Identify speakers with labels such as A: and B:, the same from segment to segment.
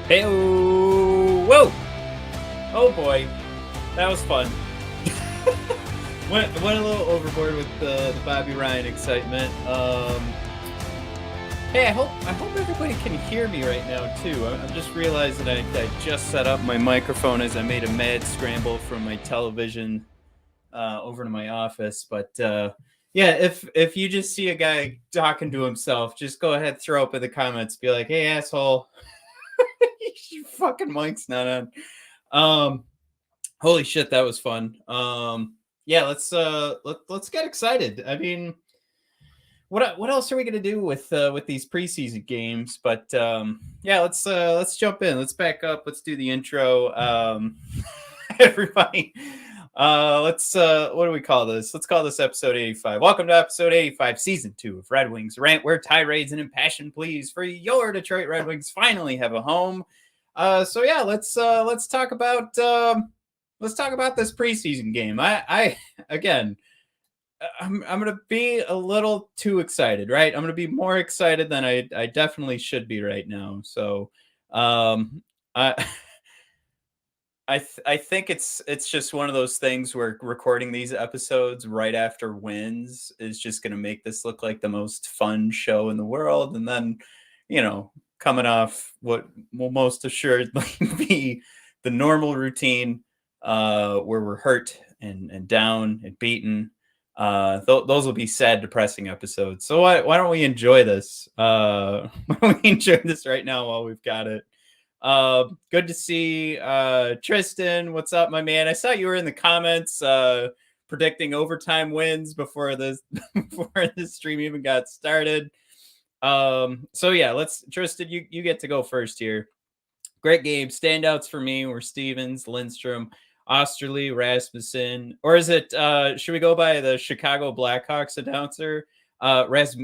A: Hey, whoa! Oh boy, that was fun. went a little overboard with the Bobby Ryan excitement. Hey, I hope everybody can hear me right now too. I'm just realizing I just set up my microphone as I made a mad scramble from my television over to my office. But yeah, if you just see a guy talking to himself, just go ahead, throw up in the comments, be like, "Hey, asshole." Your fucking mic's not on. Holy shit, that was fun. Yeah, let's get excited. I mean, what else are we gonna do with these preseason games? But yeah, let's jump in. Let's back up. Let's do the intro. Everybody, let's what do we call this? Let's call this episode 85. Welcome to episode 85, season 2 of Red Wings Rant, where tirades and impassioned pleas for your Detroit Red Wings finally have a home. So yeah, let's talk about this preseason game. I again, I'm gonna be a little too excited, right? I'm gonna be more excited than I definitely should be right now. So, I I think it's just one of those things where recording these episodes right after wins is just going to make this look like the most fun show in the world, and then coming off what will most assuredly be the normal routine, where we're hurt and down and beaten. Those will be sad, depressing episodes. So why don't we enjoy this? Why don't we enjoy this right now while we've got it? Good to see Tristan. What's up, my man? I saw you were in the comments predicting overtime wins before this before this stream even got started. So yeah, let's Tristan, you get to go first here. Great game. Standouts for me were Stevens, Lindstrom, Osterley, Rasmussen, or is it should we go by the Chicago Blackhawks announcer? Rasmussen.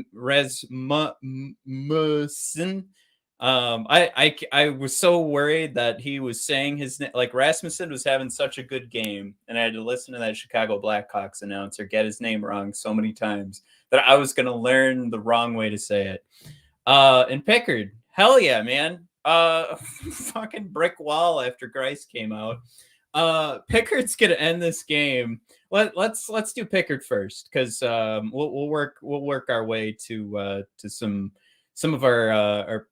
A: I was so worried that he was saying his name, like Rasmussen was having such a good game, and I had to listen to that Chicago Blackhawks announcer get his name wrong so many times that I was gonna learn the wrong way to say it. And Pickard, hell yeah, man. Fucking brick wall after Grice came out. Pickard's gonna end this game. Let's do Pickard first, because we'll work our way to some of our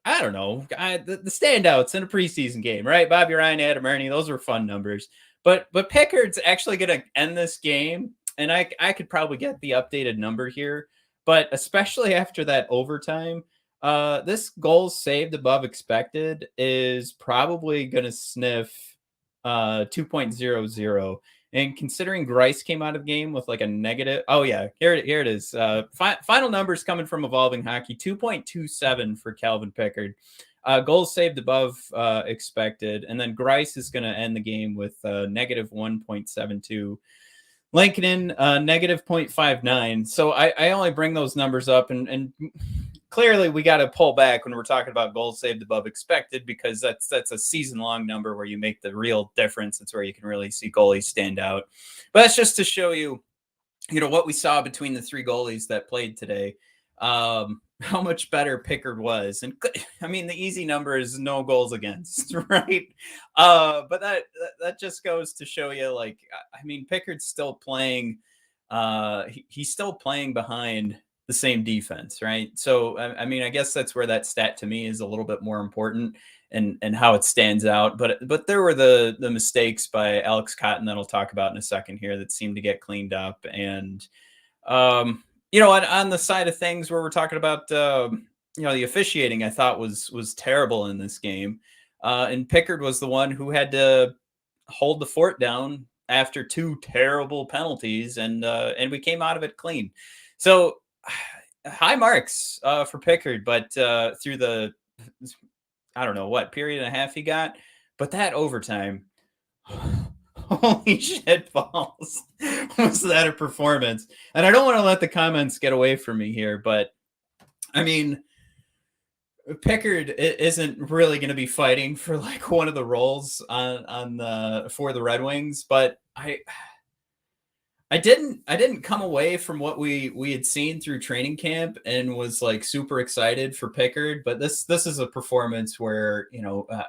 A: I don't know, the standouts in a preseason game, right? Bobby Ryan, Adam Erne, those were fun numbers. But Pickard's actually going to end this game, and I could probably get the updated number here, but especially after that overtime, this goals saved above expected is probably going to sniff 2.00. And considering Grice came out of the game with like a negative, oh yeah, here it is. Final numbers coming from Evolving Hockey: 2.27 for Calvin Pickard. Goals saved above expected, and then Grice is going to end the game with negative 1.72. Lankinen negative 0.59. So I only bring those numbers up, and clearly we got to pull back when we're talking about goals saved above expected, because that's a season long number where you make the real difference. It's where you can really see goalies stand out. But that's just to show you, what we saw between the three goalies that played today. How much better Pickard was. And I mean, the easy number is no goals against, right? But that just goes to show you, like, I mean, Pickard's still playing. He's still playing behind the same defense, right? So I mean, I guess that's where that stat to me is a little bit more important, and how it stands out. But there were the mistakes by Alex Cotton that I'll talk about in a second here that seemed to get cleaned up. And on the side of things where we're talking about the officiating, I thought was terrible in this game. And Pickard was the one who had to hold the fort down after two terrible penalties, and we came out of it clean. So high marks for Pickard, but through the, I don't know what period and a half he got, but that overtime, holy shit balls, was that a performance? And I don't want to let the comments get away from me here, but I mean, Pickard isn't really going to be fighting for like one of the roles for the Red Wings, but I didn't come away from what we had seen through training camp and was like super excited for Pickard, but this is a performance where,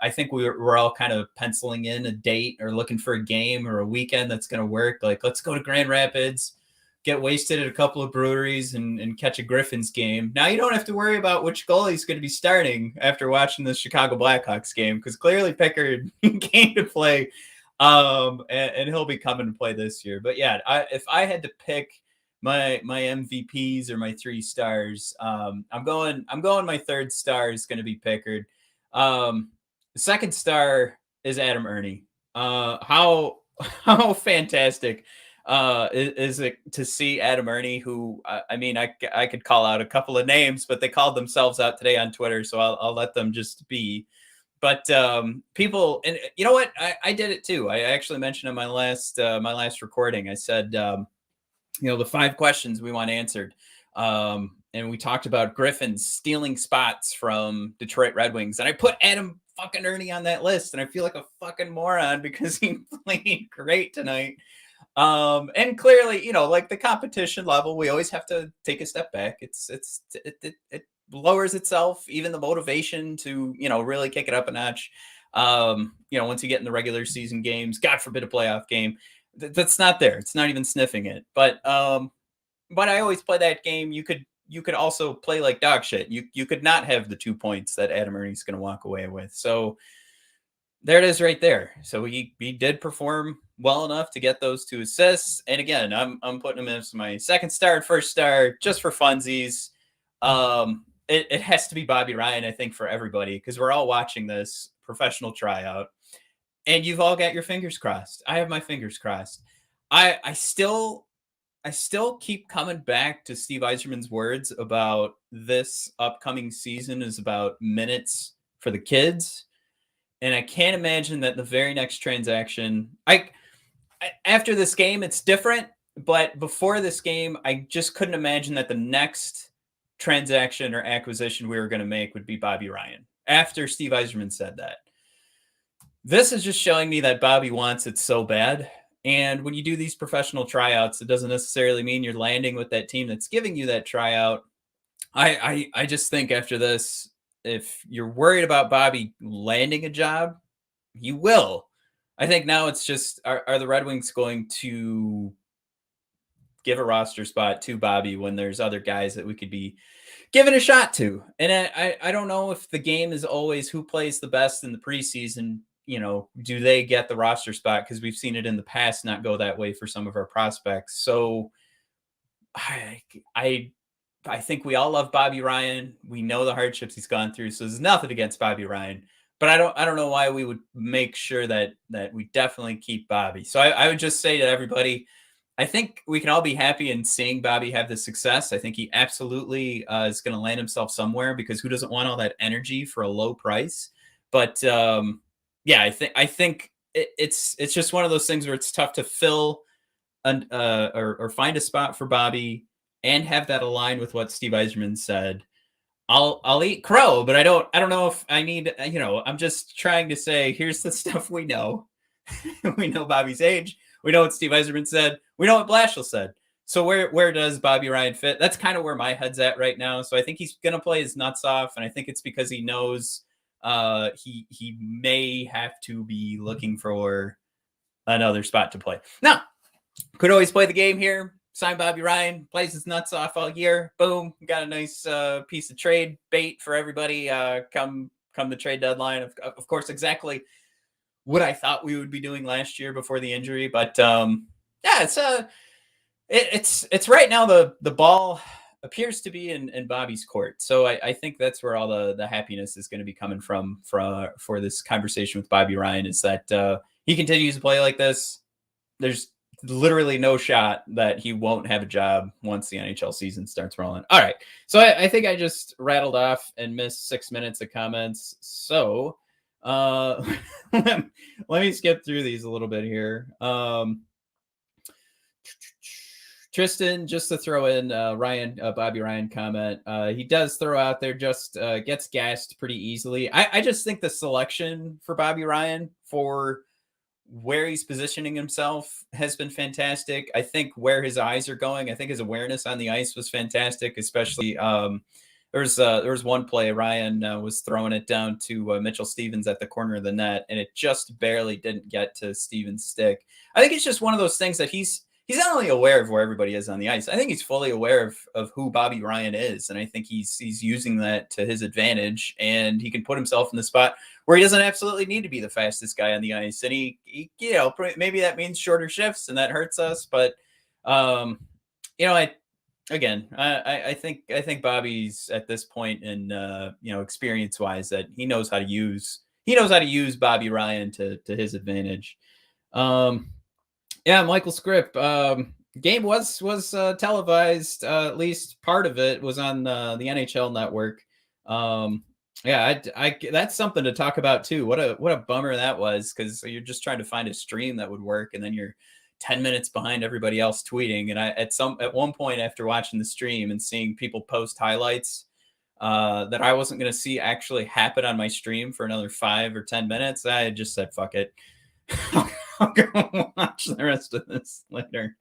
A: I think we're all kind of penciling in a date or looking for a game or a weekend that's going to work. Like, let's go to Grand Rapids, get wasted at a couple of breweries and catch a Griffins game. Now you don't have to worry about which goalie's going to be starting after watching the Chicago Blackhawks game, because clearly Pickard came to play, and he'll be coming to play this year. But yeah, if I had to pick my MVPs or my 3 stars, I'm going my 3rd star is going to be Pickard. The 2nd star is Adam Erne. How fantastic is it to see Adam Erne, who I could call out a couple of names, but they called themselves out today on Twitter, so I'll let them just be. But people, and you know what, I did it too. I actually mentioned in my last recording, I said, the 5 questions we want answered. And we talked about Griffins stealing spots from Detroit Red Wings. And I put Adam fucking Erne on that list. And I feel like a fucking moron because he played great tonight. And clearly, like the competition level, we always have to take a step back. It lowers itself, even the motivation to, really kick it up a notch. Once you get in the regular season games, God forbid a playoff game, that's not there. It's not even sniffing it. But I always play that game. You could also play like dog shit. You could not have the 2 points that Adam Ernie's going to walk away with. So there it is right there. So he did perform well enough to get those 2 assists. And again, I'm putting him as my 2nd star and 1st star just for funsies. It has to be Bobby Ryan, I think, for everybody, because we're all watching this professional tryout. And you've all got your fingers crossed. I have my fingers crossed. I still keep coming back to Steve Yzerman's words about this upcoming season is about minutes for the kids. And I can't imagine that the very next transaction, after this game, it's different. But before this game, I just couldn't imagine that the next transaction or acquisition we were going to make would be Bobby Ryan. After Steve Yzerman said that. This is just showing me that Bobby wants it so bad. And when you do these professional tryouts, it doesn't necessarily mean you're landing with that team that's giving you that tryout. I just think after this, if you're worried about Bobby landing a job, he will. I think now it's just, are the Red Wings going to give a roster spot to Bobby when there's other guys that we could be giving a shot to? And I don't know if the game is always who plays the best in the preseason. Do they get the roster spot? Because we've seen it in the past not go that way for some of our prospects. So I think we all love Bobby Ryan. We know the hardships he's gone through. So there's nothing against Bobby Ryan. But I don't know why we would make sure that we definitely keep Bobby. So I would just say to everybody, I think we can all be happy in seeing Bobby have this success. I think he absolutely is going to land himself somewhere, because who doesn't want all that energy for a low price? But yeah, I think it's just one of those things where it's tough to fill or find a spot for Bobby and have that align with what Steve Yzerman said. I'll eat crow, but I don't know if I need, I'm just trying to say, here's the stuff we know. We know Bobby's age. We know what Steve Yzerman said. We know what Blashill said. So where does Bobby Ryan fit? That's kind of where my head's at right now. So I think he's going to play his nuts off. And I think it's because he knows he may have to be looking for another spot to play. Now, could always play the game here. Sign Bobby Ryan, plays his nuts off all year. Boom, got a nice piece of trade bait for everybody come the trade deadline. Of course, exactly what I thought we would be doing last year before the injury. But yeah, it's right now the ball appears to be in Bobby's court. So I think that's where all the happiness is going to be coming from for this conversation with Bobby Ryan, is that he continues to play like this. There's literally no shot that he won't have a job once the NHL season starts rolling. All right. So I think I just rattled off and missed 6 minutes of comments. So let me skip through these a little bit here. Tristan, just to throw in Bobby Ryan comment. He does throw out there, just gets gassed pretty easily. I just think the selection for Bobby Ryan for where he's positioning himself has been fantastic. I think where his eyes are going, I think his awareness on the ice was fantastic, especially there was one play Ryan was throwing it down to Mitchell Stevens at the corner of the net, and it just barely didn't get to Stevens' stick. I think it's just one of those things that he's not only aware of where everybody is on the ice. I think he's fully aware of who Bobby Ryan is, and I think he's using that to his advantage, and he can put himself in the spot where he doesn't absolutely need to be the fastest guy on the ice. And he maybe that means shorter shifts, and that hurts us. But I think Bobby's at this point in experience wise that he knows how to use Bobby Ryan to his advantage. Yeah, Michael Scripp. Game was televised. At least part of it was on the NHL Network. Yeah, that's something to talk about too. What a bummer that was, because you're just trying to find a stream that would work, and then you're 10 minutes behind everybody else tweeting. And at one point after watching the stream and seeing people post highlights that I wasn't going to see actually happen on my stream for another 5 or 10 minutes, I just said, fuck it. I'll go watch the rest of this later.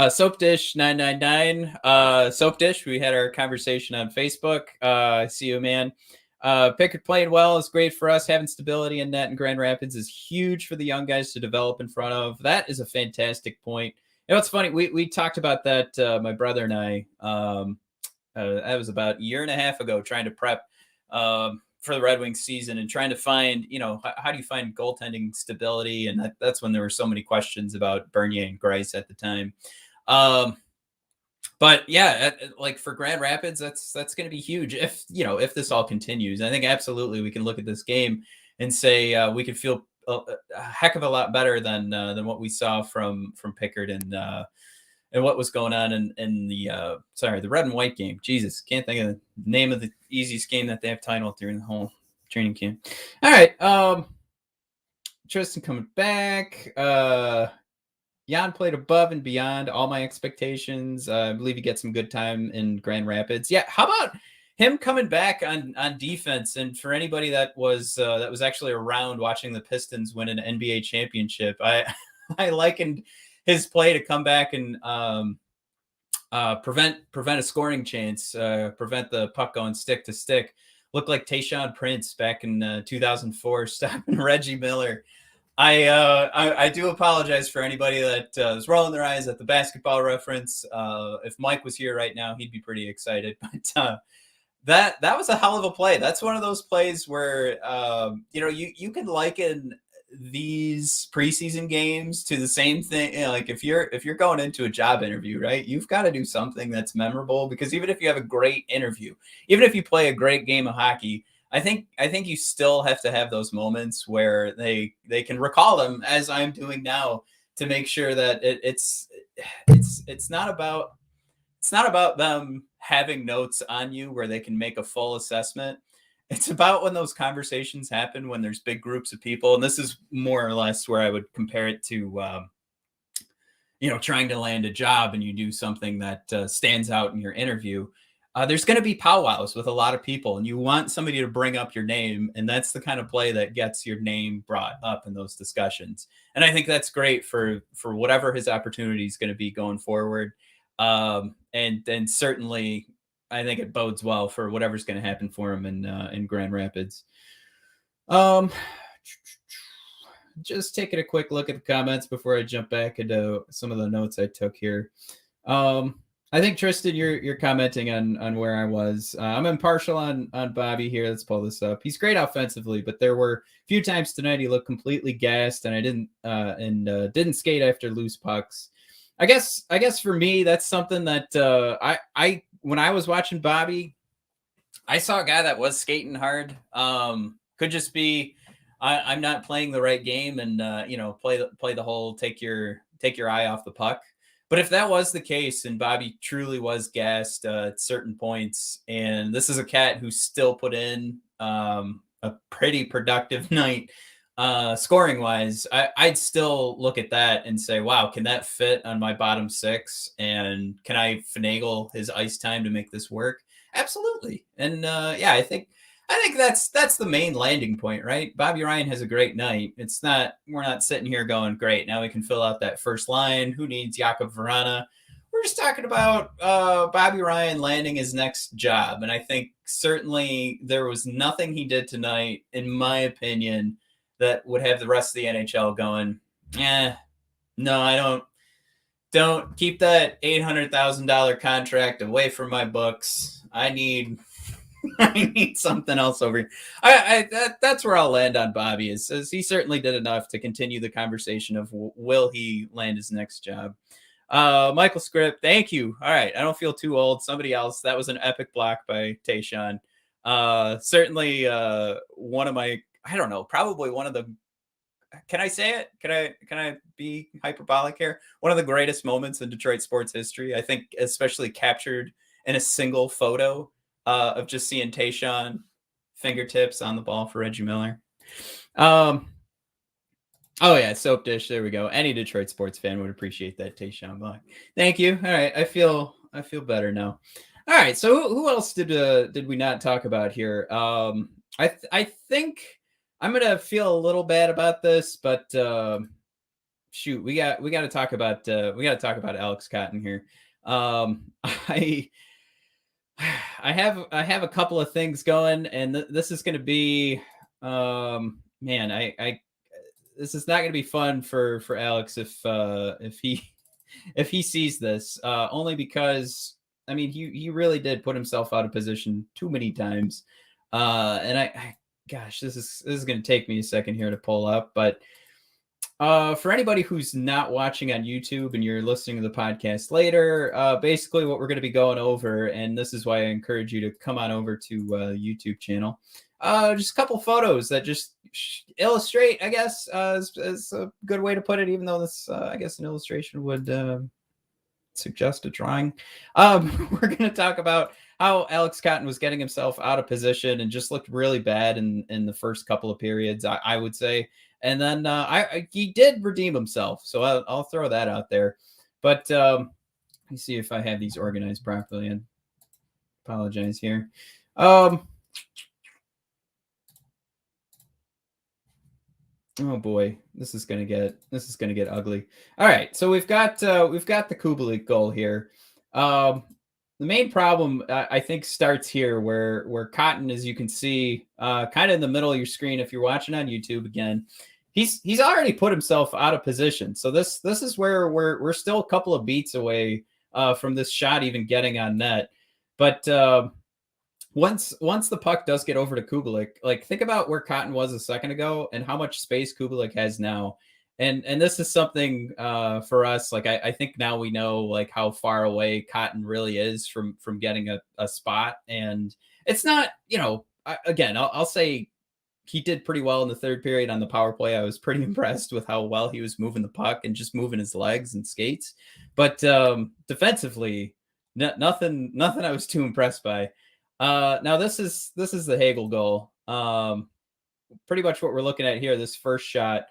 A: Soap Dish 999. Soap Dish, we had our conversation on Facebook. See you, man. Pickard playing well is great for us. Having stability in net in Grand Rapids is huge for the young guys to develop in front of. That is a fantastic point. You know, it's funny. We talked about that, my brother and I. That was about a year and a half ago, trying to prep for the Red Wings season and trying to find, how do you find goaltending stability? And that's when there were so many questions about Bernier and Greiss at the time. But yeah, like for Grand Rapids, that's going to be huge if this all continues. I think absolutely we can look at this game and say we could feel a heck of a lot better than what we saw from Pickard and what was going on in the the red and white game. Jesus, can't think of the name of the easiest game that they have titled during the whole training camp. All right, Tristan coming back. Jan played above and beyond all my expectations. I believe he gets some good time in Grand Rapids. Yeah, how about him coming back on defense? And for anybody that was actually around watching the Pistons win an NBA championship, I likened his play to come back and prevent a scoring chance, prevent the puck going stick to stick. Looked like Tayshaun Prince back in 2004, stopping Reggie Miller. I do apologize for anybody that was rolling their eyes at the basketball reference. If Mike was here right now, he'd be pretty excited. But that was a hell of a play. That's one of those plays where you can liken these preseason games to the same thing. Like if you're going into a job interview, right, you've got to do something that's memorable, because even if you have a great interview, even if you play a great game of hockey, I think you still have to have those moments where they can recall them, as I'm doing now, to make sure that it's not about them having notes on you where they can make a full assessment. It's about when those conversations happen, when there's big groups of people. And this is more or less where I would compare it to, trying to land a job and you do something that stands out in your interview. There's going to be powwows with a lot of people, and you want somebody to bring up your name. And that's the kind of play that gets your name brought up in those discussions. And I think that's great for whatever his opportunity is going to be going forward. And then certainly I think it bodes well for whatever's going to happen for him in Grand Rapids. Just taking a quick look at the comments before I jump back into some of the notes I took here. I think Tristan, you're commenting on where I was. I'm impartial on Bobby here. Let's pull this up. He's great offensively, but there were a few times tonight he looked completely gassed, and I didn't skate after loose pucks. I guess for me, that's something that I when I was watching Bobby, I saw a guy that was skating hard. Could just be I'm not playing the right game, and play the whole take your eye off the puck. But if that was the case, and Bobby truly was gassed at certain points, and this is a cat who still put in a pretty productive night scoring wise, I'd still look at that and say, wow, can that fit on my bottom six? And can I finagle his ice time to make this work? Absolutely. And I think I think that's the main landing point, right? Bobby Ryan has a great night. It's not we're not sitting here going, great, now we can fill out that first line. Who needs Jakub Vrana? We're just talking about Bobby Ryan landing his next job. And I think certainly there was nothing he did tonight, in my opinion, that would have the rest of the NHL going, no, I don't keep that $800,000 contract away from my books. I need I need something else over here. That's where I'll land on Bobby. Is he certainly did enough to continue the conversation of will he land his next job. Michael Script, thank you. All right, I don't feel too old. Somebody else. That was an epic block by Tayshaun. Certainly one of my, I don't know, probably one of the, can I say it? Can I be hyperbolic here? One of the greatest moments in Detroit sports history. I think especially captured in a single photo of just seeing Tayshaun fingertips on the ball for Reggie Miller. Oh yeah, soap dish. There we go. Any Detroit sports fan would appreciate that Tayshaun block. Thank you. All right, I feel better now. All right, so who else did we not talk about here? I think I'm gonna feel a little bad about this, but shoot, we got to talk about Alex Cotton here. I have a couple of things going, and this is going to be, man, this is not going to be fun for Alex if he sees this, only because I mean he really did put himself out of position too many times, and gosh, this is going to take me a second here to pull up, but. For anybody who's not watching on YouTube and you're listening to the podcast later, basically what we're going to be going over, and this is why I encourage you to come on over to the YouTube channel, just a couple photos that just illustrate, I guess, is a good way to put it, even though this, I guess, an illustration would suggest a drawing. We're going to talk about how Alex Cotton was getting himself out of position and just looked really bad in the first couple of periods, I would say. And then he did redeem himself, so I'll throw that out there. But let me see if I have these organized properly. And apologize here. Oh boy, this is gonna get ugly. All right, so we've got the Kubalik goal here. The main problem I think starts here where Cotton, as you can see, kind of in the middle of your screen if you're watching on YouTube again. He's already put himself out of position. So this is where we're still a couple of beats away from this shot even getting on net. But once the puck does get over to Kubalik, like think about where Cotton was a second ago and how much space Kubalik has now. And this is something for us. Like I think now we know like how far away Cotton really is from getting a spot. And it's not, again, I'll say he did pretty well in the third period on the power play. I was pretty impressed with how well he was moving the puck and just moving his legs and skates. But defensively, nothing I was too impressed by. Now this is the Hagel goal. Pretty much what we're looking at here, this first shot.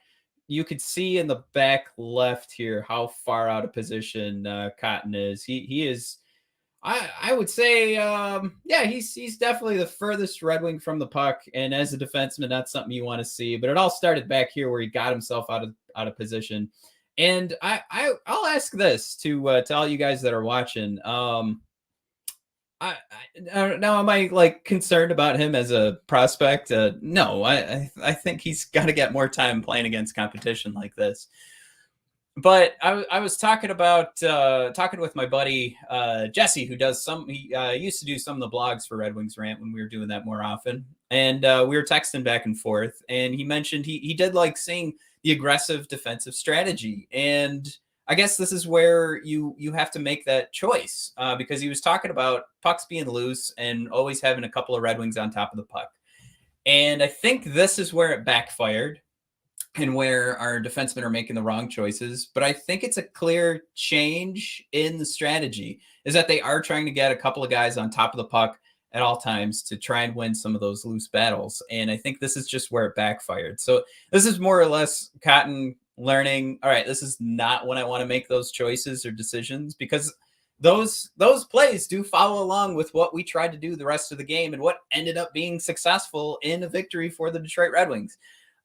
A: You could see in the back left here how far out of position Cotton is. He is, I would say, he's definitely the furthest Red Wing from the puck. And as a defenseman, that's something you want to see. But it all started back here where he got himself out of position. And I'll ask this to all you guys that are watching. Now, am I like concerned about him as a prospect? No, I think he's got to get more time playing against competition like this. But I was talking with my buddy Jesse, who does he used to do some of the blogs for Red Wings Rant when we were doing that more often, and we were texting back and forth, and he mentioned he did like seeing the aggressive defensive strategy, and I guess this is where you have to make that choice because he was talking about pucks being loose and always having a couple of Red Wings on top of the puck, and I think this is where it backfired. And where our defensemen are making the wrong choices. But I think it's a clear change in the strategy is that they are trying to get a couple of guys on top of the puck at all times to try and win some of those loose battles. And I think this is just where it backfired. So this is more or less Cotton learning, all right, this is not when I want to make those choices or decisions because those plays do follow along with what we tried to do the rest of the game and what ended up being successful in a victory for the Detroit Red Wings.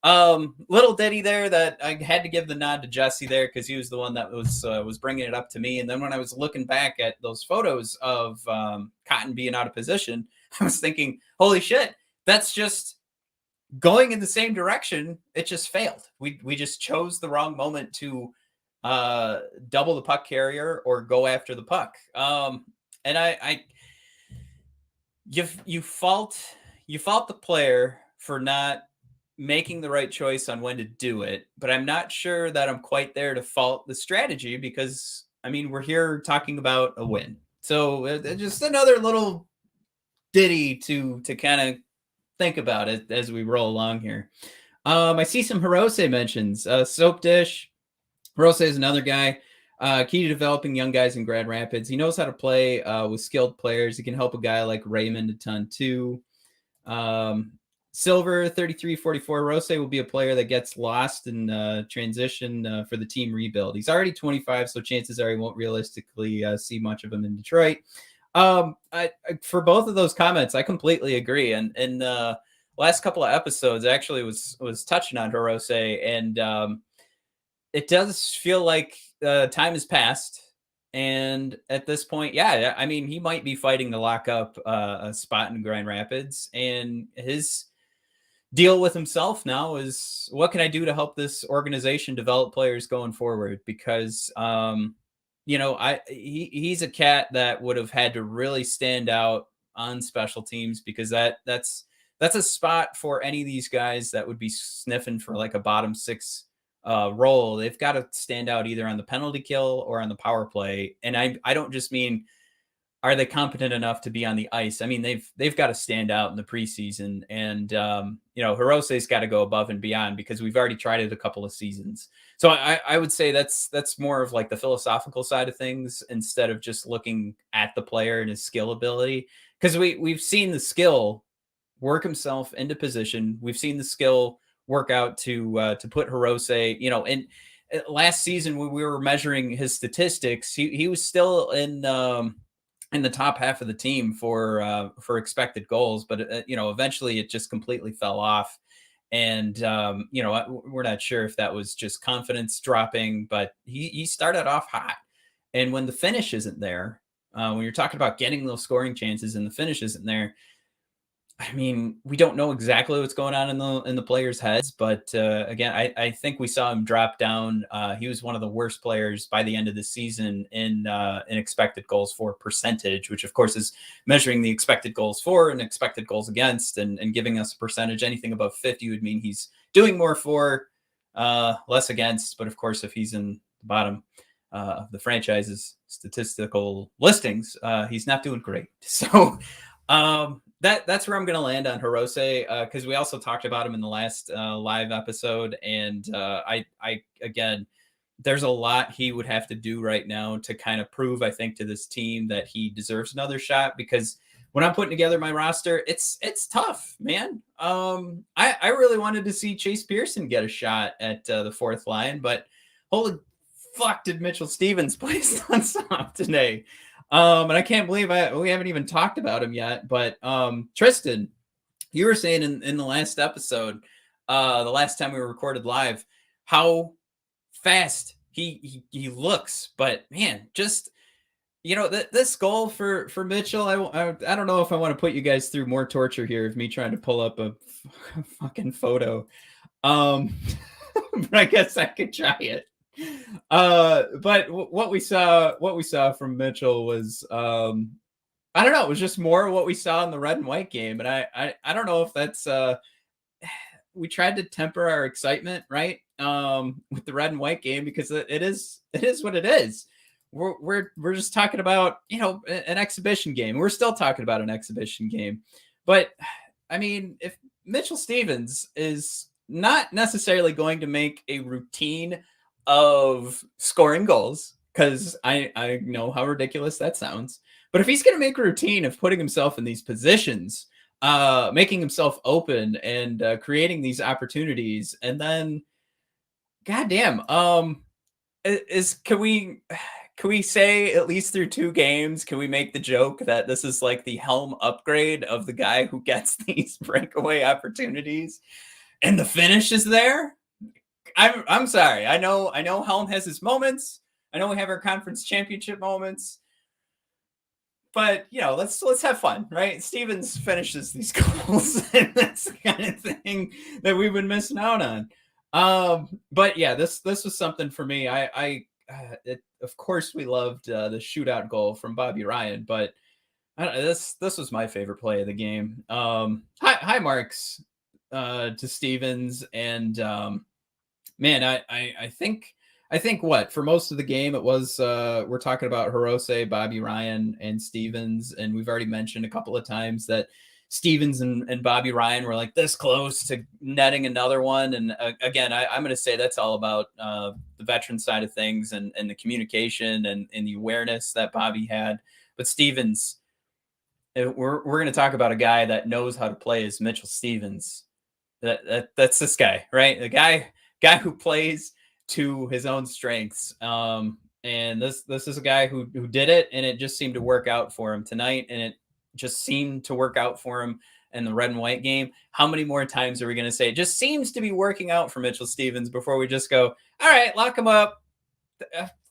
A: Little ditty there that I had to give the nod to Jesse there because he was the one that was bringing it up to me. And then when I was looking back at those photos of Cotton being out of position, I was thinking, holy shit, that's just going in the same direction. It just failed. We just chose the wrong moment to double the puck carrier or go after the puck. And you fault the player for not making the right choice on when to do it, but I'm not sure that I'm quite there to fault the strategy because I mean we're here talking about a win. So just another little ditty to kind of think about it as we roll along here. I see some Hirose mentions. Soap Dish. Hirose is another guy. Key to developing young guys in Grand Rapids. He knows how to play with skilled players. He can help a guy like Raymond a ton too. Silver 3344 Rose will be a player that gets lost in transition for the team rebuild. He's already 25, so chances are he won't realistically see much of him in Detroit. For both of those comments, I completely agree. And in the last couple of episodes, actually was touching on Hirose, and it does feel like time has passed. And at this point, yeah, I mean, he might be fighting to lock up a spot in Grand Rapids, and his deal with himself now is what can I do to help this organization develop players going forward? Because he's a cat that would have had to really stand out on special teams because that's a spot for any of these guys that would be sniffing for like a bottom six role. They've got to stand out either on the penalty kill or on the power play. And I don't just mean are they competent enough to be on the ice? I mean, they've got to stand out in the preseason, and Hirose's got to go above and beyond because we've already tried it a couple of seasons. So I would say that's more of like the philosophical side of things instead of just looking at the player and his skill ability, because we've seen the skill work himself into position. We've seen the skill work out to put Hirose, and last season when we were measuring his statistics, he was still in the top half of the team for expected goals, but eventually it just completely fell off. And we're not sure if that was just confidence dropping, but he started off hot. And when the finish isn't there, when you're talking about getting those scoring chances and the finish isn't there, I mean, we don't know exactly what's going on in the players' heads, but again, I think we saw him drop down. He was one of the worst players by the end of the season in expected goals for percentage, which of course is measuring the expected goals for and expected goals against, and giving us a percentage. Anything above 50 would mean he's doing more for, less against. But of course, if he's in the bottom of the franchise's statistical listings, he's not doing great. So. That's where I'm going to land on Hirose, because we also talked about him in the last live episode. And I again, there's a lot he would have to do right now to kind of prove, I think, to this team that he deserves another shot. Because when I'm putting together my roster, it's tough, man. I really wanted to see Chase Pearson get a shot at the fourth line, but holy fuck, did Mitchell Stevens play nonstop today? And I can't believe we haven't even talked about him yet. But Tristan, you were saying in the last episode, the last time we recorded live, how fast he looks. But man, just this goal for Mitchell, I don't know if I want to put you guys through more torture here of me trying to pull up a fucking photo. But I guess I could try it. But what we saw from Mitchell was I don't know, it was just more what we saw in the red and white game. And I don't know if that's we tried to temper our excitement, right? With the red and white game, because it is what it is. We're just talking about, an exhibition game. We're still talking about an exhibition game. But I mean, if Mitchell Stevens is not necessarily going to make a routine of scoring goals, because I know how ridiculous that sounds, but if he's going to make a routine of putting himself in these positions, making himself open and creating these opportunities, and then goddamn, can Can we say at least through 2 games, can we make the joke that this is like the Helm upgrade of the guy who gets these breakaway opportunities and the finish is there? I'm sorry. I know Helm has his moments. I know we have our conference championship moments. But let's have fun, right? Stevens finishes these goals, and that's the kind of thing that we've been missing out on. But yeah, this was something for me. Of course we loved the shootout goal from Bobby Ryan, but this was my favorite play of the game. High marks to Stevens, and man, I think what for most of the game it was we're talking about Hirose, Bobby Ryan, and Stevens, and we've already mentioned a couple of times that Stevens and Bobby Ryan were like this close to netting another one. And again, I'm going to say that's all about the veteran side of things and the communication and the awareness that Bobby had. But Stevens, we're going to talk about a guy that knows how to play as Mitchell Stevens. That's this guy, right? The guy who plays to his own strengths. And this is a guy who did it, and it just seemed to work out for him tonight, and it just seemed to work out for him in the red and white game. How many more times are we going to say it just seems to be working out for Mitchell Stevens before we just go, all right, lock him up,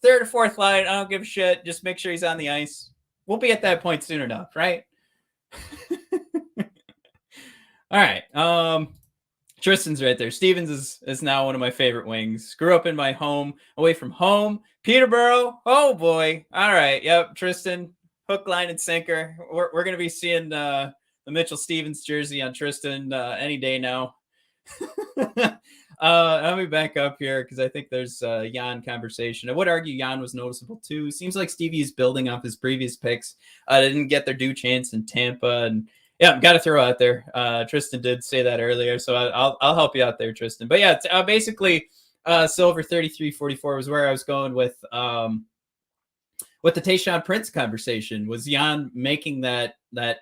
A: third or fourth line, I don't give a shit, just make sure he's on the ice. We'll be at that point soon enough, right? All right. Tristan's right there. Stevens is now one of my favorite wings. Grew up in my home, away from home. Peterborough. Oh boy. All right. Yep. Tristan, hook, line, and sinker. We're gonna be seeing the Mitchell Stevens jersey on Tristan any day now. Let me back up here because I think there's Jan conversation. I would argue Jan was noticeable too. Seems like Stevie is building off his previous picks. They didn't get their due chance in Tampa, and yeah, got to throw out there. Tristan did say that earlier, so I'll help you out there, Tristan. But yeah, basically, Silver 3344 was where I was going with the Tayshaun Prince conversation. Was Jan making that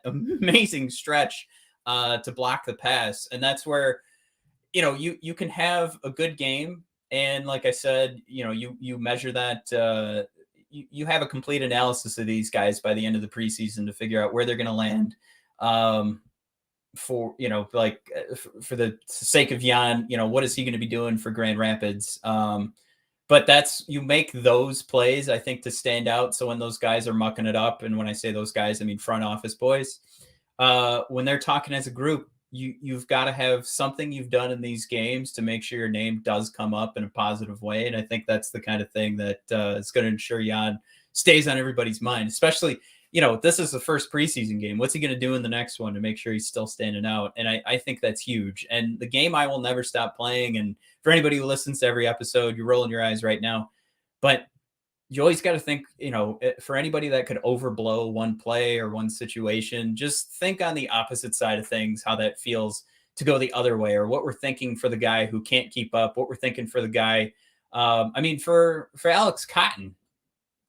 A: amazing stretch to block the pass, and that's where you can have a good game, and like I said, you measure that. You have a complete analysis of these guys by the end of the preseason to figure out where they're going to land. For for the sake of Jan, what is he going to be doing for Grand Rapids? But you make those plays, I think, to stand out. So when those guys are mucking it up, and when I say those guys, I mean front office boys, when they're talking as a group, you've got to have something you've done in these games to make sure your name does come up in a positive way. And I think that's the kind of thing that is going to ensure Jan stays on everybody's mind, especially this is the first preseason game. What's he going to do in the next one to make sure he's still standing out? And I think that's huge. And the game I will never stop playing. And for anybody who listens to every episode, you're rolling your eyes right now. But you always got to think, for anybody that could overblow one play or one situation, just think on the opposite side of things, how that feels to go the other way, or what we're thinking for the guy who can't keep up, what we're thinking for the guy. For Alex Cotton,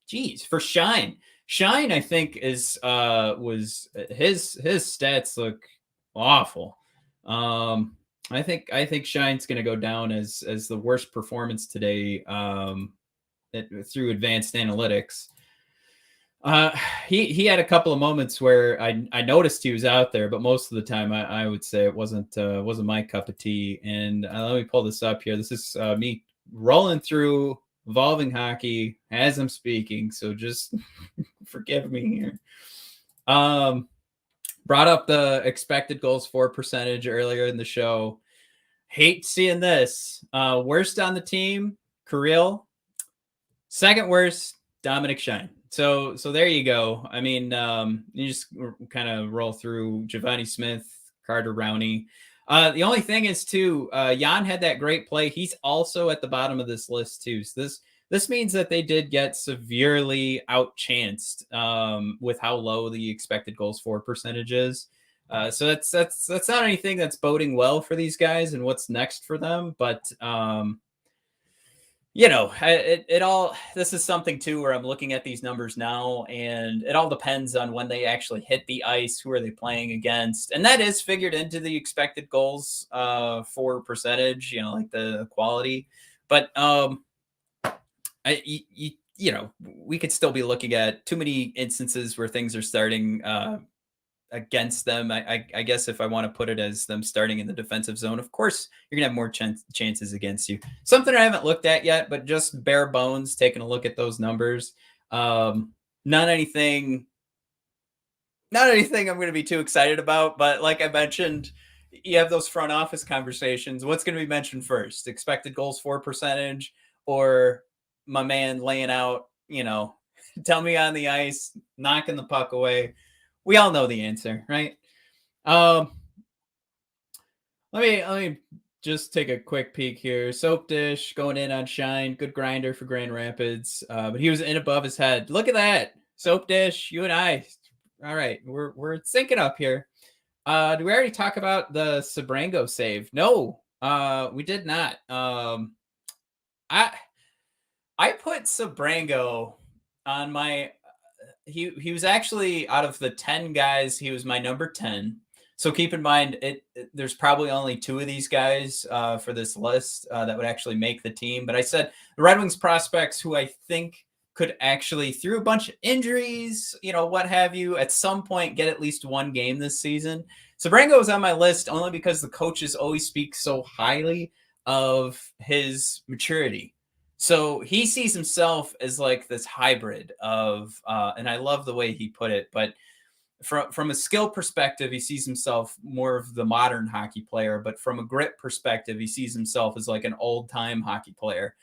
A: geez, for Shine, I think was his stats look awful. I think Shine's going to go down as the worst performance today through advanced analytics. He had a couple of moments where I noticed he was out there, but most of the time I would say it wasn't my cup of tea. And let me pull this up here. This is me rolling through Evolving Hockey as I'm speaking, so just forgive me here. Brought up the expected goals for percentage earlier in the show. Hate seeing this. Worst on the team, Kirill. Second worst, Dominic Shine. So there you go. I mean, you just kind of roll through Giovanni Smith, Carter Rowney. The only thing is too, Jan had that great play. He's also at the bottom of this list too. So this means that they did get severely outchanced with how low the expected goals for percentage is. So that's not anything that's boding well for these guys and what's next for them. But this is something too where I'm looking at these numbers now, and it all depends on when they actually hit the ice, who are they playing against, and that is figured into the expected goals for percentage, like the quality. But you we could still be looking at too many instances where things are starting against them. I guess if I want to put it as them starting in the defensive zone, of course you're gonna have more chances against you. Something I haven't looked at yet, but just bare bones taking a look at those numbers. Um, not anything, not anything I'm going to be too excited about. But like I mentioned, you have those front office conversations. What's going to be mentioned first? Expected goals for percentage, or my man laying out? Tell me on the ice, knocking the puck away. We all know the answer, right? Um, let me just take a quick peek here. Soap dish going in on Shine. Good grinder for Grand Rapids. But he was in above his head. Look at that. Soap dish, you and I. All right, we're syncing up here. Do we already talk about the Sabrango save? No, we did not. I I put Sabrango on my he was actually out of the 10 guys, he was my number 10. So keep in mind, there's probably only two of these guys for this list that would actually make the team. But I said the Red Wings prospects who I think could actually, through a bunch of injuries, what have you, at some point get at least one game this season. Sabrango was on my list only because the coaches always speak so highly of his maturity. So he sees himself as like this hybrid of, and I love the way he put it, but from a skill perspective, he sees himself more of the modern hockey player, but from a grit perspective, he sees himself as like an old time hockey player.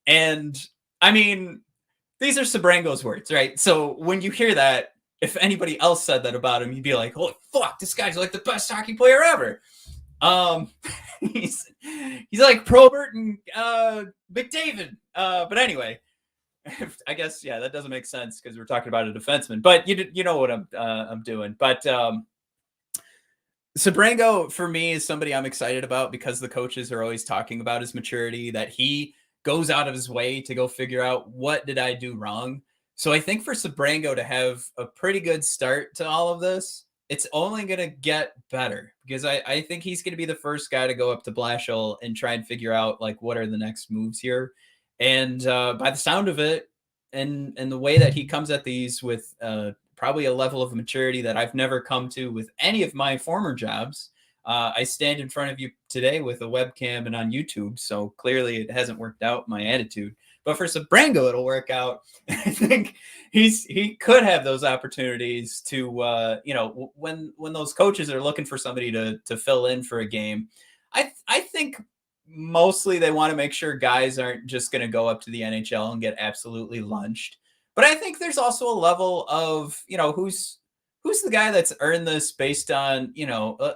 A: And I mean, these are Sabrango's words, right? So when you hear that, if anybody else said that about him, you'd be like, holy fuck, this guy's like the best hockey player ever. Um, he's like Probert and McDavid. But anyway, I guess that doesn't make sense because we're talking about a defenseman. But you know what I'm doing. But Sabrango for me is somebody I'm excited about because the coaches are always talking about his maturity, that he goes out of his way to go figure out what did I do wrong. So I think for Sabrango to have a pretty good start to all of this, it's only going to get better because I think he's going to be the first guy to go up to Blashill and try and figure out like what are the next moves here. And by the sound of it, and the way that he comes at these with probably a level of maturity that I've never come to with any of my former jobs. I stand in front of you today with a webcam and on YouTube, so clearly it hasn't worked out my attitude. But for Sabrango, it'll work out. I think he could have those opportunities to, when those coaches are looking for somebody to fill in for a game. I think mostly they want to make sure guys aren't just going to go up to the NHL and get absolutely lunched. But I think there's also a level of, who's the guy that's earned this based on,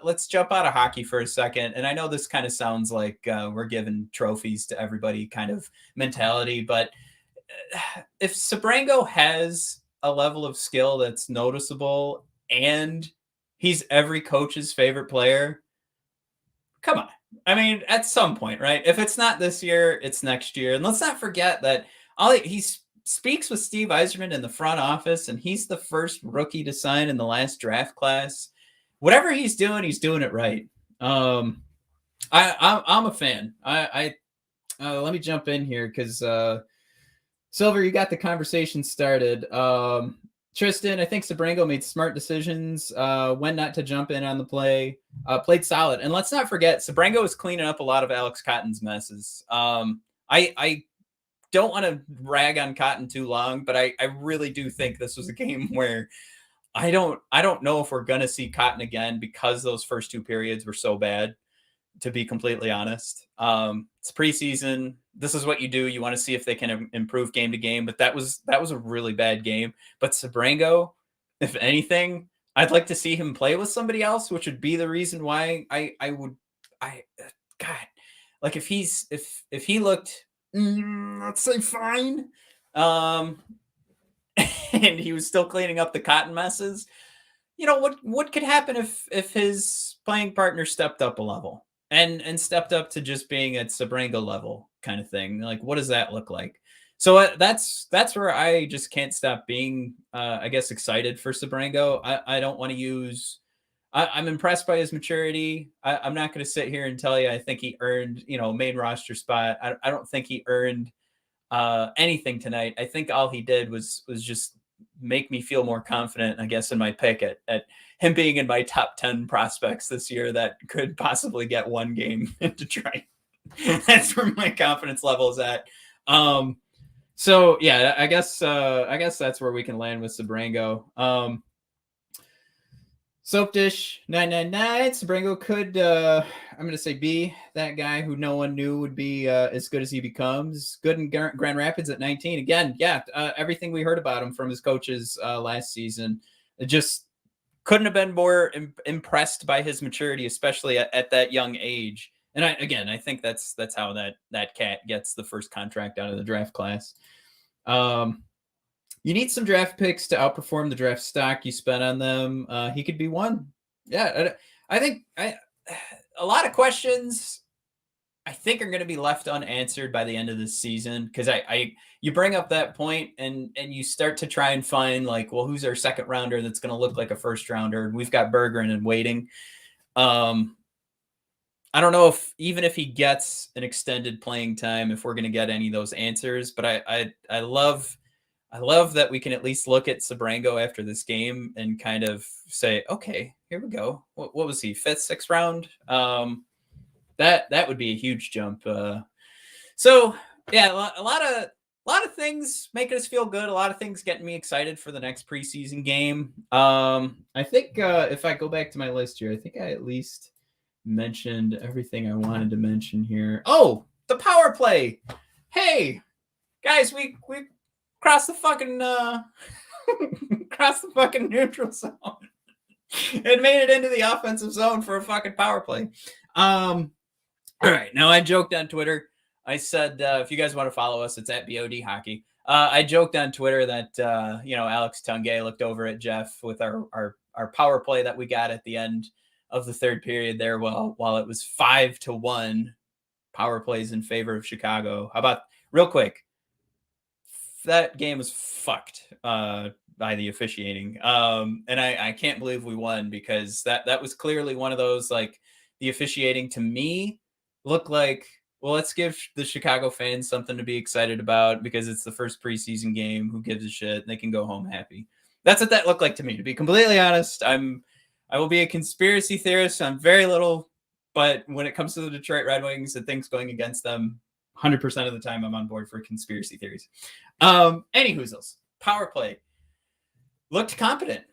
A: let's jump out of hockey for a second. And I know this kind of sounds like we're giving trophies to everybody kind of mentality, but if Sabrango has a level of skill that's noticeable and he's every coach's favorite player, come on. I mean, at some point, right? If it's not this year, it's next year. And let's not forget that he speaks with Steve Yzerman in the front office, and he's the first rookie to sign in the last draft class. Whatever he's doing it right. I'm a fan. I let me jump in here because Silver, you got the conversation started. Tristan, I think Sabrango made smart decisions when not to jump in on the play. Played solid. And let's not forget, Sabrango is cleaning up a lot of Alex Cotton's messes. I don't want to rag on Cotton too long, but I really do think this was a game where I don't know if we're going to see Cotton again because those first two periods were so bad, to be completely honest. It's preseason. This is what you do. You want to see if they can improve game to game, but that was a really bad game. But Sabrango, if anything, I'd like to see him play with somebody else, which would be the reason why God, like if he looked, let's say fine, and he was still cleaning up the Cotton messes, what could happen if his playing partner stepped up a level and stepped up to just being at Sabrango level kind of thing? Like, what does that look like? So that's where I just can't stop being, I guess, excited for Sabrango. I don't want to use. I'm impressed by his maturity. I'm not going to sit here and tell you I think he earned, main roster spot. I don't think he earned anything tonight. I think all he did was just make me feel more confident, I guess, in my pick at him being in my top 10 prospects this year that could possibly get one game in Detroit. That's where my confidence level is at. So yeah, I guess that's where we can land with Sebrango. Soap Dish 999. Sebrango could I'm gonna say be that guy who no one knew would be as good as he becomes. Good in Grand Rapids at 19. Again, yeah, everything we heard about him from his coaches last season. It just couldn't have been more impressed by his maturity, especially at that young age. And I think that's how that cat gets the first contract out of the draft class. You need some draft picks to outperform the draft stock you spent on them. He could be one. Yeah, I think a lot of questions I think are going to be left unanswered by the end of this season, because you bring up that point and you start to try and find like, well, who's our second rounder that's going to look like a first rounder? We've got Bergeron and waiting. I don't know if even if he gets an extended playing time, if we're going to get any of those answers, but I love that we can at least look at Sebrango after this game and kind of say, okay, here we go. What was he, 5th, 6th round? That would be a huge jump. So yeah, a lot of things making us feel good. A lot of things getting me excited for the next preseason game. I think if I go back to my list here, I think I at least mentioned everything I wanted to mention here. Oh, the power play. Hey, guys, we crossed the fucking neutral zone and made it into the offensive zone for a fucking power play. All right, now I joked on Twitter. I said if you guys want to follow us, it's at BOD Hockey. I joked on Twitter that Alex Tungay looked over at Jeff with our power play that we got at the end of the third period there. While it was 5-1 power plays in favor of Chicago. How about real quick? That game was fucked by the officiating. And I can't believe we won, because that was clearly one of those, like, the officiating to me looked like, well, let's give the Chicago fans something to be excited about because it's the first preseason game. Who gives a shit? They can go home happy. That's what that looked like to me, to be completely honest. I will be a conspiracy theorist on very little, but when it comes to the Detroit Red Wings and things going against them, 100% of the time I'm on board for conspiracy theories. Anyhoozles, power play looked competent.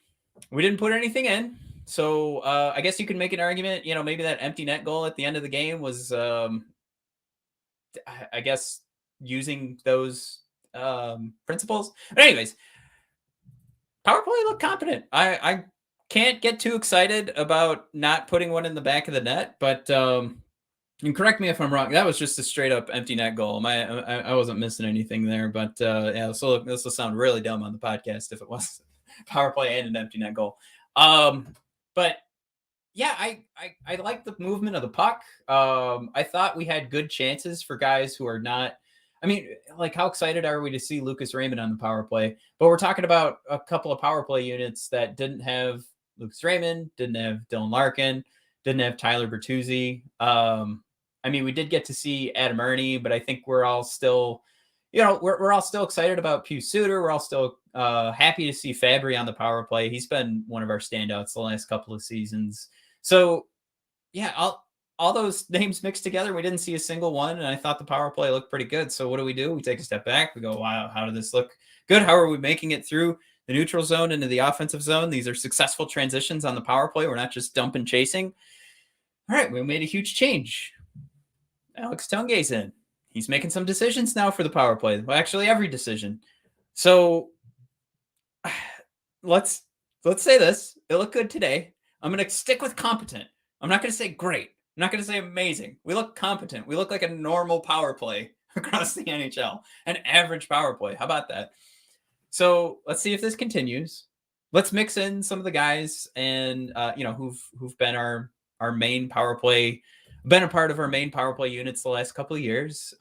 A: We didn't put anything in, so I guess you could make an argument. Maybe that empty net goal at the end of the game was, I guess, using those principles. But anyways, power play looked competent. I can't get too excited about not putting one in the back of the net, but and correct me if I'm wrong, that was just a straight up empty net goal. I wasn't missing anything there, but yeah, so this will sound really dumb on the podcast if it was power play and an empty net goal. But yeah, I like the movement of the puck. I thought we had good chances for guys who are not. I mean, like, how excited are we to see Lucas Raymond on the power play? But we're talking about a couple of power play units that didn't have Lucas Raymond, didn't have Dylan Larkin, didn't have Tyler Bertuzzi. I mean, we did get to see Adam Erne, but I think we're all still, we're all still excited about Pius Suter. We're all still happy to see Fabry on the power play. He's been one of our standouts the last couple of seasons. So yeah, all those names mixed together, we didn't see a single one, and I thought the power play looked pretty good. So what do? We take a step back. We go, wow, how did this look good? How are we making it through the neutral zone into the offensive zone? These are successful transitions on the power play. We're not just dumping, chasing. All right, we made a huge change. Alex Tungay's in. He's making some decisions now for the power play. Well, actually, every decision. So let's say this. It looked good today. I'm going to stick with competent. I'm not going to say great. I'm not going to say amazing. We look competent. We look like a normal power play across the NHL. An average power play. How about that? So let's see if this continues. Let's mix in some of the guys and who've been our main power play, been a part of our main power play units the last couple of years.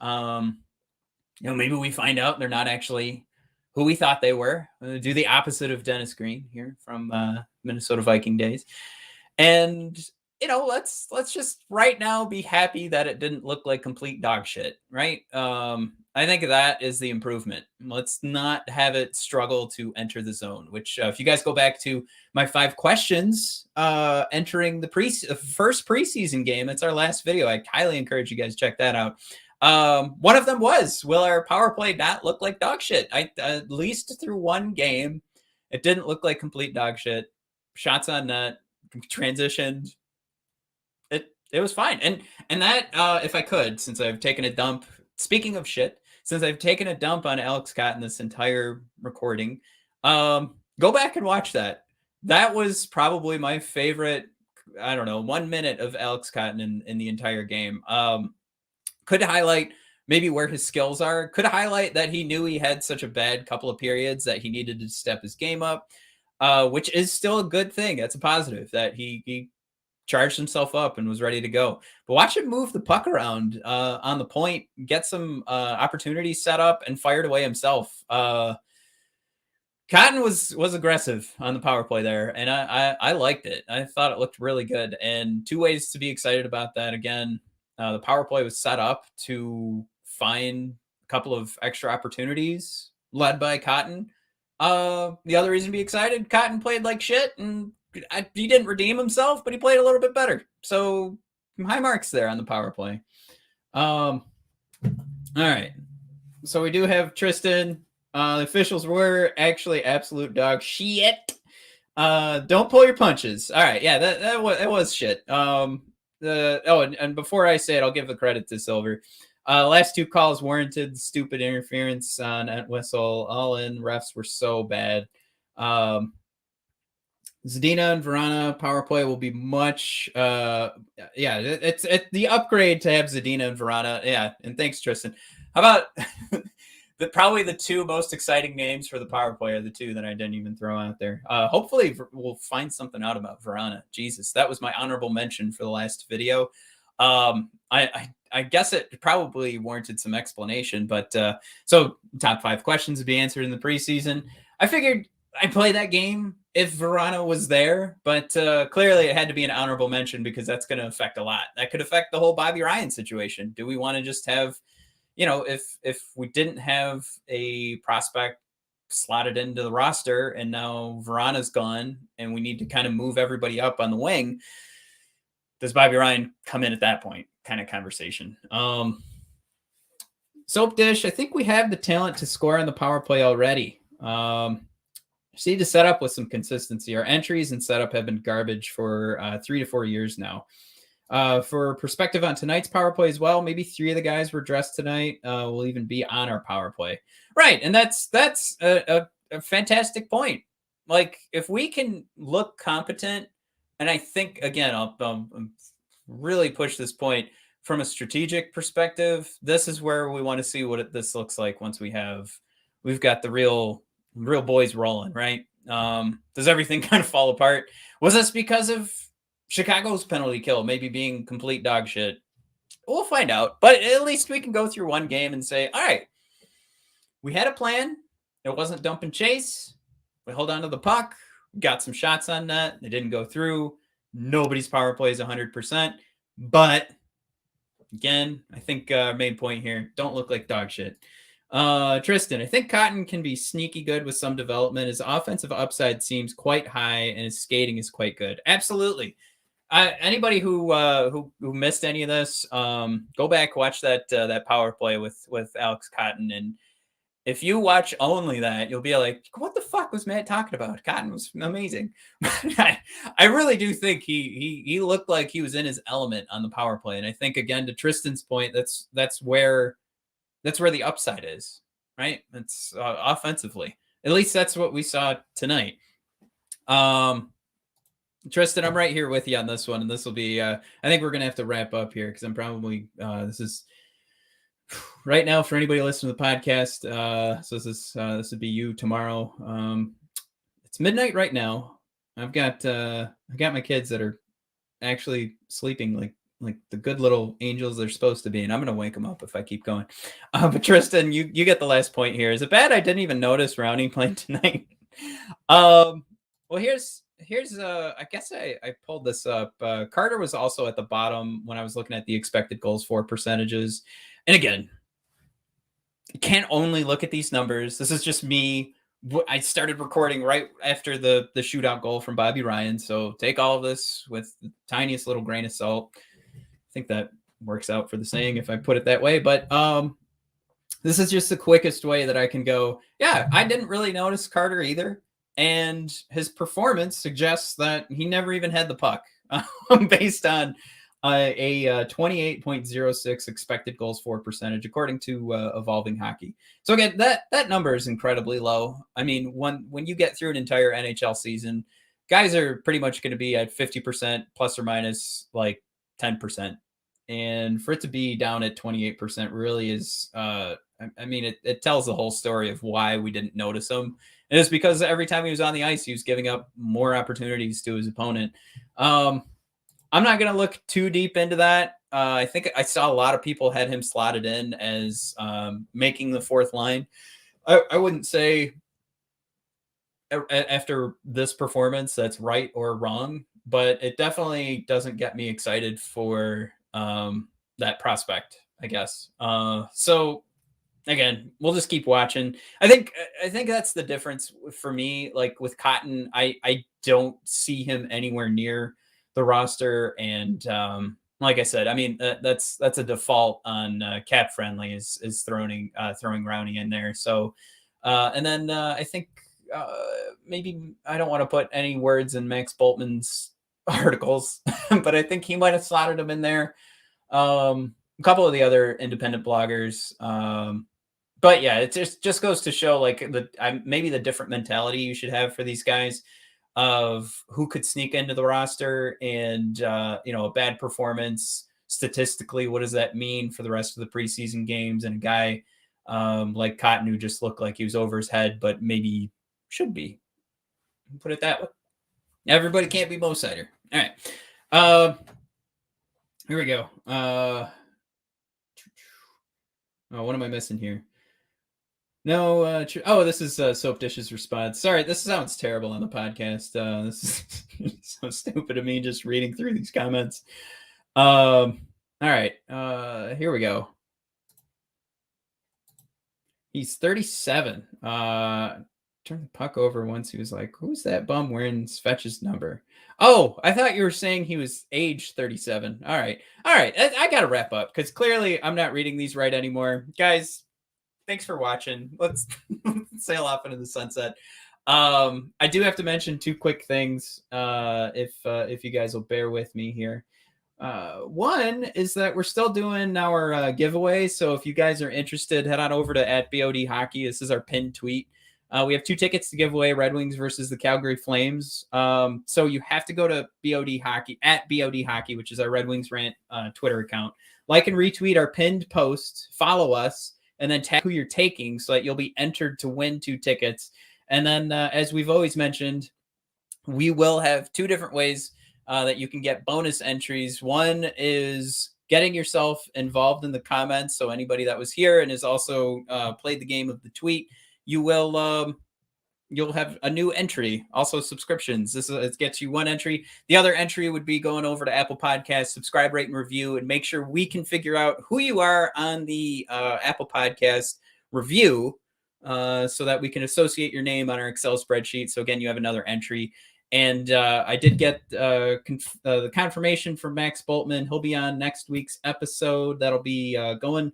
A: Maybe we find out they're not actually who we thought they were. Do the opposite of Dennis Green here from Minnesota Viking days. And let's just right now be happy that it didn't look like complete dog shit, right? I think that is the improvement. Let's not have it struggle to enter the zone, which if you guys go back to my 5 questions entering the first preseason game, it's our last video. I highly encourage you guys to check that out. One of them was, will our power play not look like dog shit? At least through one game, it didn't look like complete dog shit. Shots on net, transitioned, it was fine. And that if I could, since I've taken a dump, speaking of shit, since I've taken a dump on Alex Cotton this entire recording, go back and watch that. That was probably my favorite, I don't know, 1 minute of Alex Cotton in the entire game. Could highlight maybe where his skills are, could highlight that he knew he had such a bad couple of periods that he needed to step his game up, which is still a good thing. That's a positive that he charged himself up and was ready to go. But watch him move the puck around on the point, get some opportunities set up, and fired away himself. Cotton was aggressive on the power play there, and I liked it. I thought it looked really good. And 2 ways to be excited about that. Again, the power play was set up to find a couple of extra opportunities led by Cotton. The other reason to be excited, Cotton played like shit, and he didn't redeem himself, but he played a little bit better. So high marks there on the power play. All right. So we do have Tristan. The officials were actually absolute dog shit. Don't pull your punches. All right. Yeah, that was shit. And before I say it, I'll give the credit to Silver. Last 2 calls warranted stupid interference on at whistle. All in, refs were so bad. Zadina and Vrana power play will be much it's the upgrade to have Zadina and Vrana. Yeah, and thanks, Tristan. How about probably the 2 most exciting names for the power play are the 2 that I didn't even throw out there. Hopefully we'll find something out about Vrana. Jesus, that was my honorable mention for the last video. I guess it probably warranted some explanation, but so top 5 questions to be answered in the preseason. I figured I'd play that game if Vrana was there, but clearly it had to be an honorable mention because that's going to affect a lot. That could affect the whole Bobby Ryan situation. Do we want to just have, if we didn't have a prospect slotted into the roster and now Vrana's gone and we need to kind of move everybody up on the wing, does Bobby Ryan come in at that point? Kind of conversation. Soap Dish, I think we have the talent to score on the power play already. Just need to set up with some consistency. Our entries and setup have been garbage for 3 to 4 years now. For perspective on tonight's power play as well, maybe 3 of the guys were dressed tonight will even be on our power play. Right, and that's a fantastic point. Like, if we can look competent, and I think, again, I'll really push this point from a strategic perspective, this is where we want to see what this looks like once we've got the real boys rolling, right? Does everything kind of fall apart? Was this because of Chicago's penalty kill maybe being complete dog shit? We'll find out, but at least we can go through one game and say, all right, we had a plan. It wasn't dump and chase. We hold on to the puck, got some shots on net. They didn't go through. Nobody's power play is 100%. But again, I think main point here, don't look like dog shit. Tristan, I think Cotton can be sneaky good with some development. His offensive upside seems quite high, and his skating is quite good. Absolutely. Anybody who missed any of this, go back, watch that power play with Alex Cotton, and if you watch only that, you'll be like, "What the fuck was Matt talking about?" Cotton was amazing. I really do think he looked like he was in his element on the power play, and I think again to Tristan's point, that's where the upside is, right? It's offensively. At least that's what we saw tonight. Tristan, I'm right here with you on this one, and this will be. I think we're gonna have to wrap up here because I'm probably this is right now for anybody listening to the podcast. So this would be you tomorrow. It's midnight right now. I've got my kids that are actually sleeping like the good little angels they're supposed to be, and I'm gonna wake them up if I keep going. But Tristan, you get the last point here. Is it bad I didn't even notice Rowney playing tonight? Well, here's here's I guess I pulled this up. Carter was also at the bottom when I was looking at the expected goals for percentages. And again, you can't only look at these numbers. This is just me. I started recording right after the shootout goal from Bobby Ryan. So take all of this with the tiniest little grain of salt. I think that works out for the saying if I put it that way. But this is just the quickest way that I can go. Yeah, I didn't really notice Carter either. And his performance suggests that he never even had the puck based on a 28.06 expected goals for percentage, according to Evolving Hockey. So again, that number is incredibly low. I mean, when you get through an entire NHL season, guys are pretty much going to be at 50% plus or minus like 10%. And for it to be down at 28% really is, I mean, it tells the whole story of why we didn't notice him. And it's because every time he was on the ice, he was giving up more opportunities to his opponent. I'm not going to look too deep into that. I think I saw a lot of people had him slotted in as making the fourth line. I wouldn't say after this performance that's right or wrong, but it definitely doesn't get me excited for that prospect, I guess. So again, we'll just keep watching. I think that's the difference for me. Like with Cotton, I don't see him anywhere near the roster, and like I said, I mean that's a default on Cap Friendly is throwing Rowney in there. So and then I think maybe I don't want to put any words in Max Boltman's articles, but I think he might have slotted him in there. A couple of the other independent bloggers. But yeah, it just goes to show like maybe the different mentality you should have for these guys of who could sneak into the roster and a bad performance statistically. What does that mean for the rest of the preseason games? And a guy like Cotton who just looked like he was over his head, but maybe should be. Put it that way. Everybody can't be Mo Sider. All right. Here we go. What am I missing here? No, this is Soap Dishes response. Sorry, this sounds terrible on the podcast. This is so stupid of me just reading through these comments. All right, here we go. He's 37. Turned the puck over once. He was like, "Who's that bum wearing Svetch's number?" Oh, I thought you were saying he was age 37. All right. I got to wrap up because clearly I'm not reading these right anymore, guys. Thanks for watching. Let's sail off into the sunset. I do have to mention two quick things if you guys will bear with me here. One is that we're still doing our giveaway. So if you guys are interested, head on over to @BOD Hockey. This is our pinned tweet. We have 2 tickets to give away, Red Wings versus the Calgary Flames. So you have to go to BOD Hockey, @BOD Hockey, which is our Red Wings Rant Twitter account. Like and retweet our pinned post, follow us, and then tag who you're taking so that you'll be entered to win 2 tickets. And then, as we've always mentioned, we will have 2 different ways that you can get bonus entries. One is getting yourself involved in the comments. So anybody that was here and has also played the game of the tweet, you'll have a new entry. Also subscriptions. It gets you 1 entry. The other entry would be going over to Apple Podcasts, subscribe, rate, and review, and make sure we can figure out who you are on the Apple Podcast review so that we can associate your name on our Excel spreadsheet. So again, you have another entry. And I did get the confirmation from Max Boltman. He'll be on next week's episode. That'll be going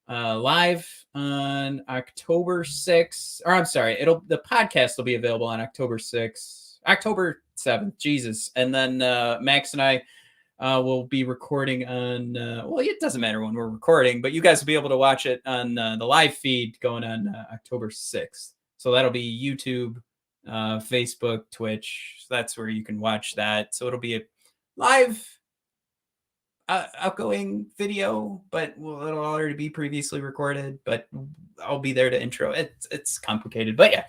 A: live on October 6th. Or I'm sorry, the podcast will be available on October 6th, October 7th. Jesus. And then Max and I will be recording on, well, it doesn't matter when we're recording, but you guys will be able to watch it on the live feed going on October 6th. So that'll be YouTube, Facebook, Twitch. So that's where you can watch that. So it'll be a live outgoing video, but it'll already be previously recorded, but I'll be there to intro. It's complicated, but yeah,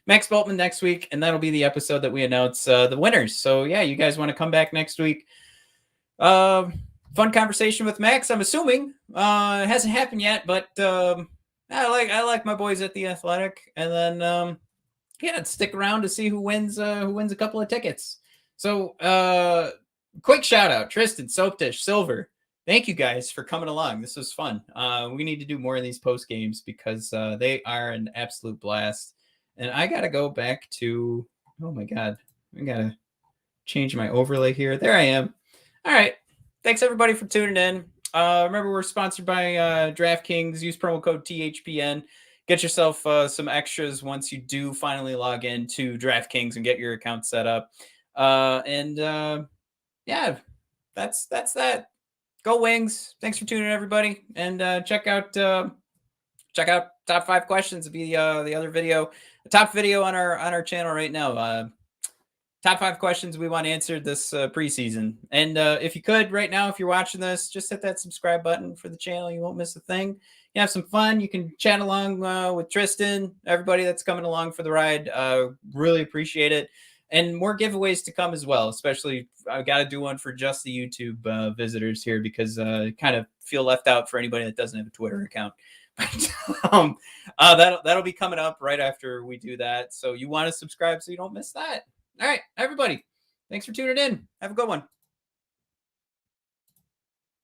A: Max Boltman next week. And that'll be the episode that we announce the winners. So yeah, you guys want to come back next week. Fun conversation with Max. I'm assuming it hasn't happened yet, but I like my boys at The Athletic. And then yeah, stick around to see who wins a couple of tickets. So quick shout out, Tristan, Soapdish, Silver. Thank you guys for coming along. This was fun. We need to do more of these post games because they are an absolute blast. And I gotta go back to, oh my god, I gotta change my overlay here. There I am. All right. Thanks everybody for tuning in. Remember, we're sponsored by DraftKings. Use promo code THPN. Get yourself some extras once you do finally log in to DraftKings and get your account set up. Yeah, that's that. Go Wings! Thanks for tuning in, everybody, and check out top 5 questions. It'll be the other video, the top video on our channel right now. Top 5 questions we want answered this preseason. And if you could right now, if you're watching this, just hit that subscribe button for the channel. You won't miss a thing. You have some fun. You can chat along with Tristan, everybody that's coming along for the ride. Really appreciate it. And more giveaways to come as well. Especially, I got to do one for just the YouTube visitors here because I kind of feel left out for anybody that doesn't have a Twitter account. But that'll be coming up right after we do that. So you want to subscribe so you don't miss that. All right, everybody. Thanks for tuning in. Have a good one.